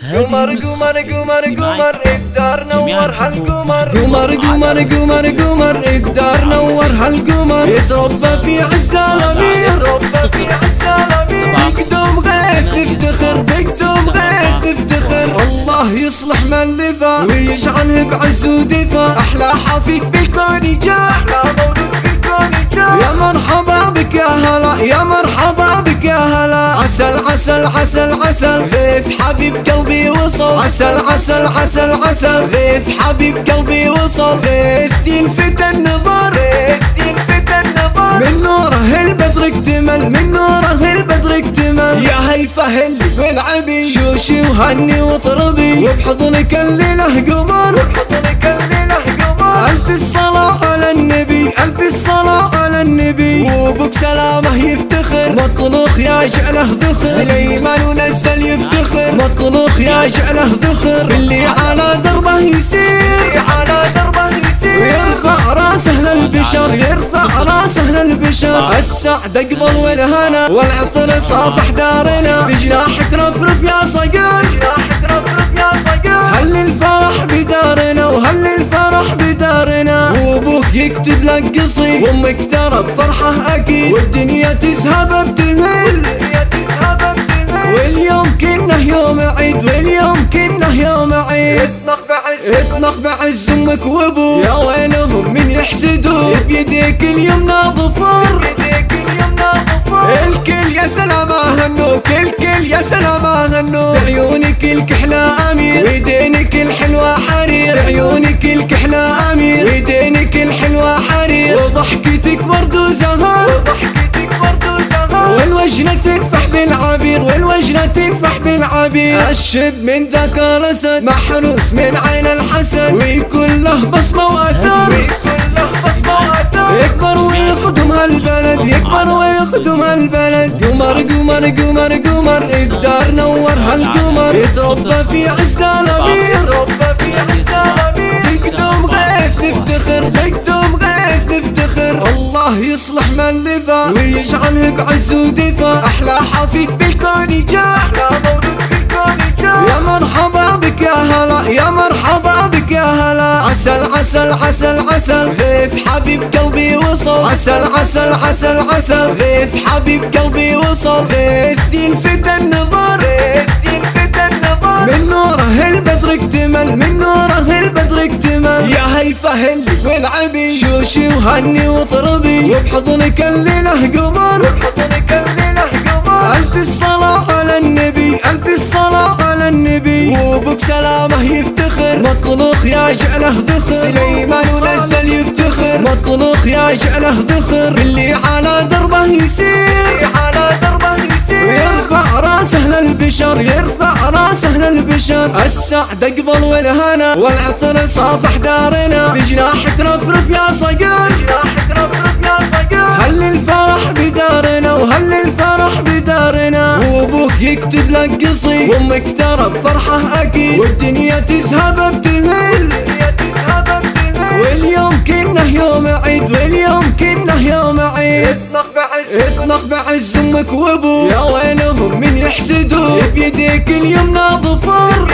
قمر قمر قمر قمر الدار نور هالقمر قمر قمر قمر قمر الدار نور هالقمر يتربى في عز الامير بقدوم غيث نفتخر بقدوم غيث نفتخر الله يصلح من لفا ويجعله بعز ودفا احلى حفيد بالكون جاء يا مرحبا بك يا هلا يا مرحبا بك يا هلا عسل عسل عسل عسل غيث حبيب قلبي وصل عسل عسل عسل عسل غيث حبيب قلبي وصل غيث يلفت النظر من نوره البدر اكتمل من نوره البدر اكتمل يا هيفا هلي والعبي شوشي وهني وطربي وبحضنك الليله قمر ألف الصلاة على النبي ألف الصلاة على النبي وبك سلامه يفتخر مطنوخ يا جعله ذخر سليمان ونزل يفتخر مطنوخ يا جعله ذخر اللي على دربه يسير يرفع راسه للبشر يرفع راسه للبشر السعد اقبل والهنا والعطر صافح دارنا بجناحك رفرف يا صقر هل الفرح بدارنا وهل الفرح بدارنا وابوك يكتب لك قصيد وامك ترى بفرحه اكيد والدنيا تذهب بتهل واليوم كنه يوم عيد واليوم كنه يوم عيد اطنخ بعز امك وابوك يا ويلهم من يحسدوك بيديك اليمنى ظفر الكل يا سلام هنوك الكل يا سلام هنوك عيونك الكحلى امير ويدينك الحلوة حرير عيونك الكحلى امير ويدينك الحلوة حرير وضحكتك ورد وزهر والوجنة تنفح بالعبير والوجنة تنفح بالعبير الشب من ذاك الاسد محروس من عين الحسد ويكون له بصمة واثر يكبر ويخدم هالبلد يكبر ويخدم هالبلد قمر قمر قمر قمر الدار نور هالقمر يتربى في عز الامير بقدوم غيث نفتخر بقدوم غيث نفتخر الله يصلح من لفا ويجعله بعز ودفا احلى حفيد بالكون جاء يا مرحبا بك يا هلا يا مرحبا بك يا هلا عسل عسل عسل عسل غيث حبيب قلبي وصل عسل عسل عسل عسل غيث حبيب قلبي وصل غيث يلفت النظر من نوره البدر اكتمل من نوره البدر اكتمل يا هيفا هلي والعبي شوشي وهني وطربي وبحضنك الليله قمر ألف الصلاة على النبي ألف الصلاة على النبي وبك سلامه يفتخر مطنوخ يا جعله ذخر سليمان ونزل يفتخر مطنوخ يا جعله ذخر اللي على دربه يسير يرفع راسه للبشر يرفع راسه للبشر السعد اقبل والهنا والعطر صافح دارنا بجناحك رفرف يا صقر هل الفرح بدارنا وهل الفرح بدارنا وابوك يكتب لك قصيد وامك ترى بفرحه اكيد والدنيا تذهب بتهل واليوم كنه يوم عيد واليوم كنه يوم عيد اطنخ بعز امك وابوك يا ويلهم من يحسدوك بيديك اليمنى ظفر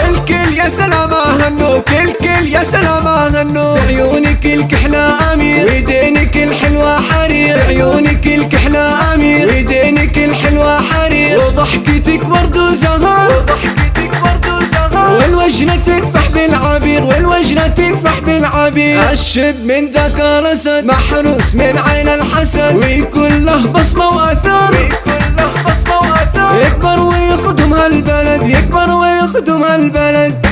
الكل يا سلام هنوك الكل يا سلام هنوك عيونك الكحلى امير ويدينك الحلوة حرير عيونك الكحلى امير ويدينك الحلوة حرير وضحكتك ورد وزهر والوجنة تنفح بالعبير والوجنة تنفح بالعبير الشب من ذاك الاسد محروس من عين الحسد ويكون له بصمة واثر يكبر ويخدم هالبلد يكبر ويخدم هالبلد